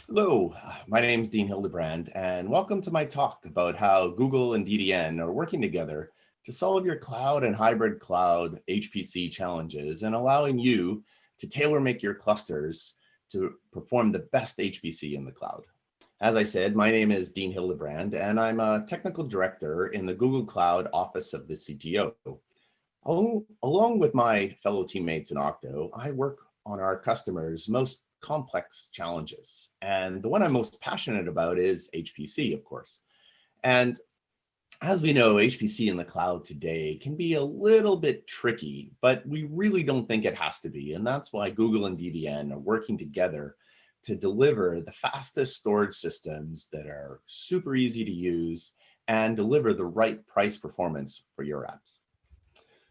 Hello, my name is Dean Hildebrand, and welcome to my talk about how Google and DDN are working together to solve your cloud and hybrid cloud HPC challenges and allowing you to tailor make your clusters to perform the best HPC in the cloud. As I said, my name is Dean Hildebrand, and I'm a technical director in the Google Cloud Office of the CTO. Along with my fellow teammates in Octo, I work on our customers' most complex challenges. And the one I'm most passionate about is HPC, of course. And as we know, HPC in the cloud today can be a little bit tricky, but we really don't think it has to be. And that's why Google and DDN are working together to deliver the fastest storage systems that are super easy to use and deliver the right price performance for your apps.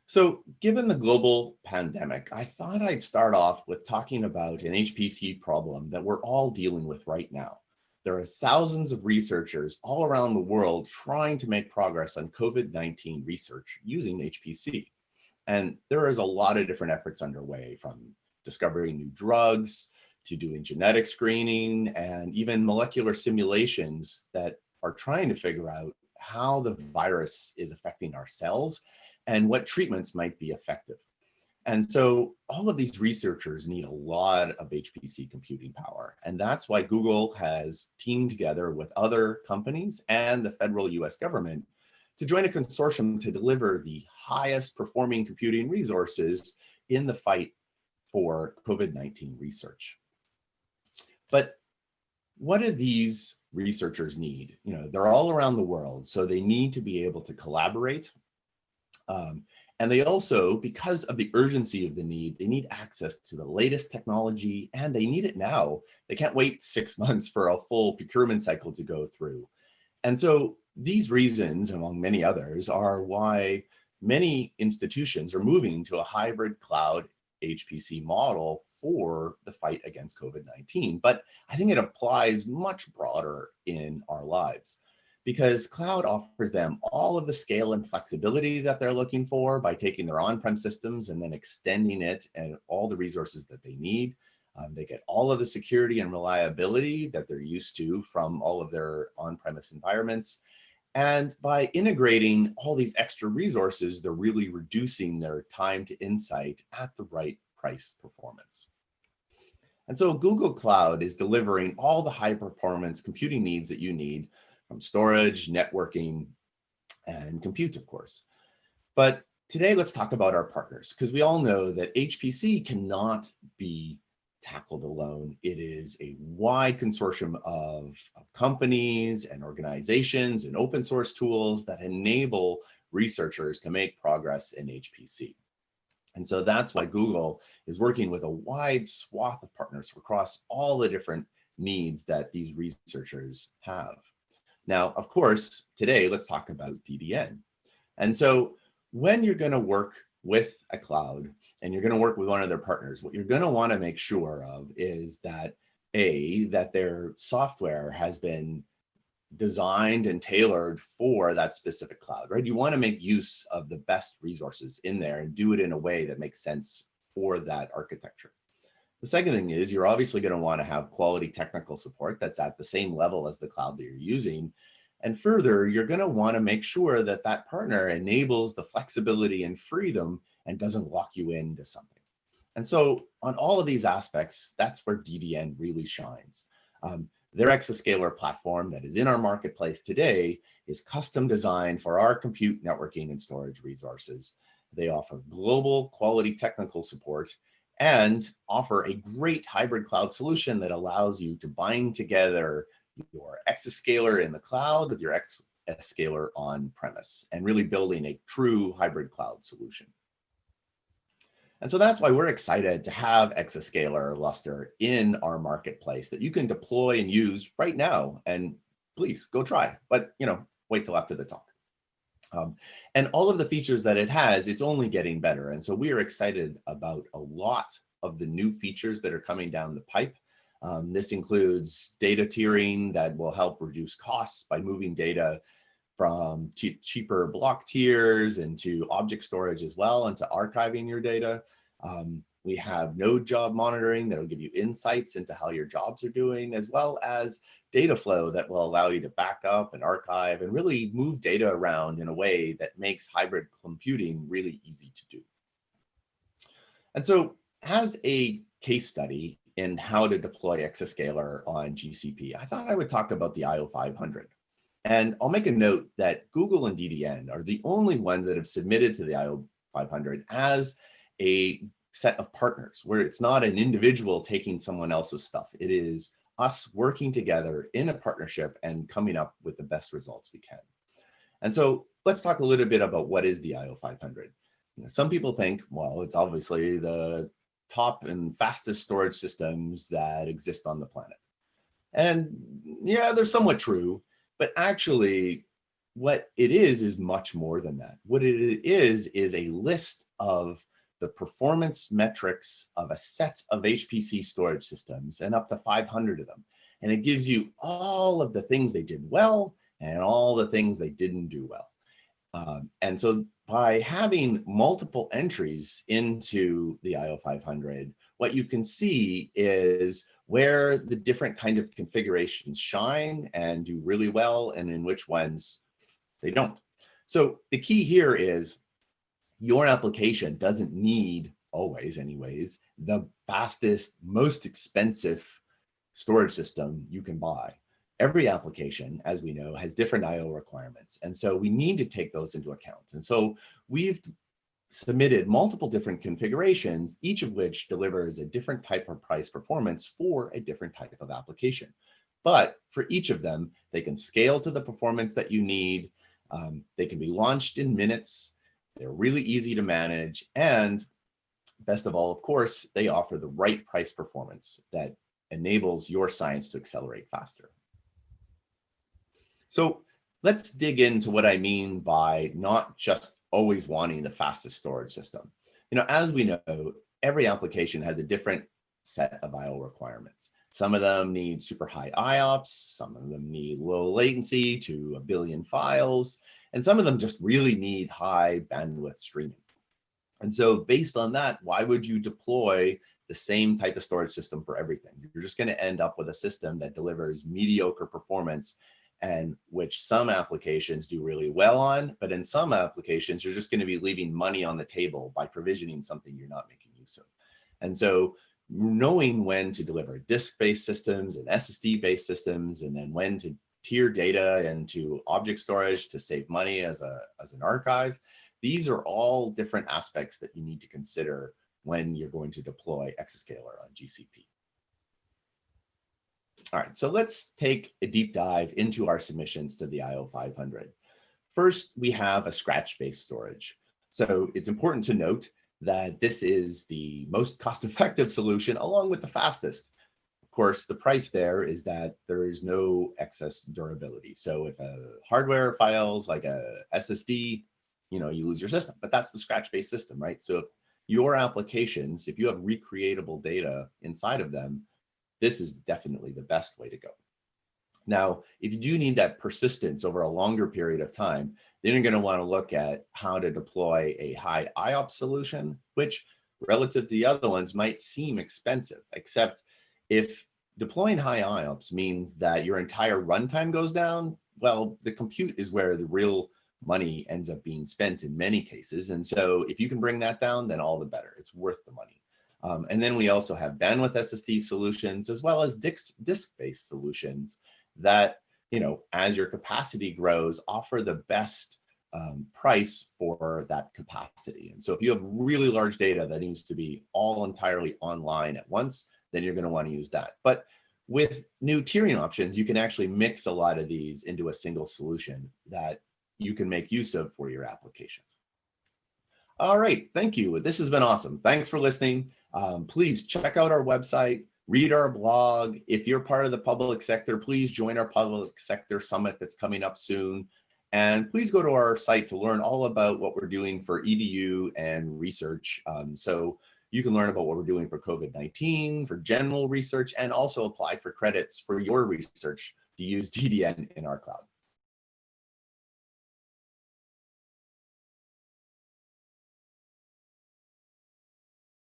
So given the global pandemic, I thought I'd start off with talking about an HPC problem that we're all dealing with right now. There are thousands of researchers all around the world trying to make progress on COVID-19 research using HPC. And there is a lot of different efforts underway, from discovering new drugs to doing genetic screening and even molecular simulations that are trying to figure out how the virus is affecting our cells and what treatments might be effective. And so all of these researchers need a lot of HPC computing power. And that's why Google has teamed together with other companies and the federal US government to join a consortium to deliver the highest performing computing resources in the fight for COVID-19 research. But what do these researchers need? They're all around the world, so they need to be able to collaborate. And they also, because of the urgency of the need, they need access to the latest technology, and they need it now. They can't wait 6 months for a full procurement cycle to go through. And so these reasons, among many others, are why many institutions are moving to a hybrid cloud HPC model for the fight against COVID-19. But I think it applies much broader in our lives, because cloud offers them all of the scale and flexibility that they're looking for by taking their on-prem systems and then extending it and all the resources that they need. They get all of the security and reliability that they're used to from all of their on-premise environments. And by integrating all these extra resources, they're really reducing their time to insight at the right price performance. And so Google Cloud is delivering all the high performance computing needs that you need, from storage, networking, and compute, of course. But today, let's talk about our partners, because we all know that HPC cannot be tackled alone. It is a wide consortium of companies and organizations and open source tools that enable researchers to make progress in HPC. And so that's why Google is working with a wide swath of partners across all the different needs that these researchers have. Now, of course, today, let's talk about DDN. And so when you're going to work with a cloud and you're going to work with one of their partners, what you're going to want to make sure of is that that their software has been designed and tailored for that specific cloud, right? You want to make use of the best resources in there and do it in a way that makes sense for that architecture. The second thing is you're obviously going to want to have quality technical support that's at the same level as the cloud that you're using. And further, you're going to want to make sure that that partner enables the flexibility and freedom and doesn't lock you into something. And so on all of these aspects, that's where DDN really shines. Their exascaler platform that is in our marketplace today is custom designed for our compute, networking, and storage resources. They offer global quality technical support and offer a great hybrid cloud solution that allows you to bind together your exascaler in the cloud with your exascaler on premise, and really building a true hybrid cloud solution. And so that's why we're excited to have Exascaler Lustre in our marketplace that you can deploy and use right now. And please go try, but wait till after the talk. And all of the features that it has, it's only getting better. And so we are excited about a lot of the new features that are coming down the pipe. This includes data tiering that will help reduce costs by moving data from cheaper block tiers into object storage as well, and to archiving your data. We have node job monitoring that will give you insights into how your jobs are doing, as well as data flow that will allow you to back up and archive and really move data around in a way that makes hybrid computing really easy to do. And so as a case study in how to deploy Exascaler on GCP, I thought I would talk about the IO500. And I'll make a note that Google and DDN are the only ones that have submitted to the IO500 as a set of partners, where it's not an individual taking someone else's stuff. It is us working together in a partnership and coming up with the best results we can. And so let's talk a little bit about what is the IO500. Some people think, well, it's obviously the top and fastest storage systems that exist on the planet. And yeah, they're somewhat true, but actually what it is much more than that. What it is a list of the performance metrics of a set of HPC storage systems, and up to 500 of them. And it gives you all of the things they did well and all the things they didn't do well. And so by having multiple entries into the IO500, what you can see is where the different kind of configurations shine and do really well, and in which ones they don't. So the key here is your application doesn't need, always anyways, the fastest, most expensive storage system you can buy. Every application, as we know, has different IO requirements. And so we need to take those into account. And so we've submitted multiple different configurations, each of which delivers a different type of price performance for a different type of application. But for each of them, they can scale to the performance that you need. They can be launched in minutes. They're really easy to manage. And best of all, of course, they offer the right price performance that enables your science to accelerate faster. So let's dig into what I mean by not just always wanting the fastest storage system. As we know, every application has a different set of IO requirements. Some of them need super high IOPS, some of them need low latency to 1 billion files, and some of them just really need high bandwidth streaming. And so based on that, why would you deploy the same type of storage system for everything? You're just going to end up with a system that delivers mediocre performance, and which some applications do really well on, but in some applications, you're just going to be leaving money on the table by provisioning something you're not making use of. And so knowing when to deliver disk-based systems and SSD-based systems, and then when to tier data into object storage to save money as an archive, these are all different aspects that you need to consider when you're going to deploy Exascaler on GCP. All right, so let's take a deep dive into our submissions to the IO500. First, we have a scratch-based storage. So it's important to note that this is the most cost-effective solution along with the fastest. Of course, the price there is that there is no excess durability. So if a hardware files like a SSD, you lose your system, but that's the scratch-based system, right? So if your applications, if you have recreatable data inside of them, this is definitely the best way to go. Now, if you do need that persistence over a longer period of time, then you're going to want to look at how to deploy a high IOPS solution, which relative to the other ones might seem expensive, except if deploying high IOPS means that your entire runtime goes down, well, the compute is where the real money ends up being spent in many cases. And so if you can bring that down, then all the better. It's worth the money. And then we also have bandwidth SSD solutions, as well as disk-based solutions that, as your capacity grows, offer the best price for that capacity. And so if you have really large data that needs to be all entirely online at once, then you're going to want to use that. But with new tiering options, you can actually mix a lot of these into a single solution that you can make use of for your applications. All right, thank you. This has been awesome. Thanks for listening. Please check out our website, read our blog. If you're part of the public sector, please join our public sector summit that's coming up soon. And please go to our site to learn all about what we're doing for EDU and research. So you can learn about what we're doing for COVID-19, for general research, and also apply for credits for your research to use DDN in our cloud.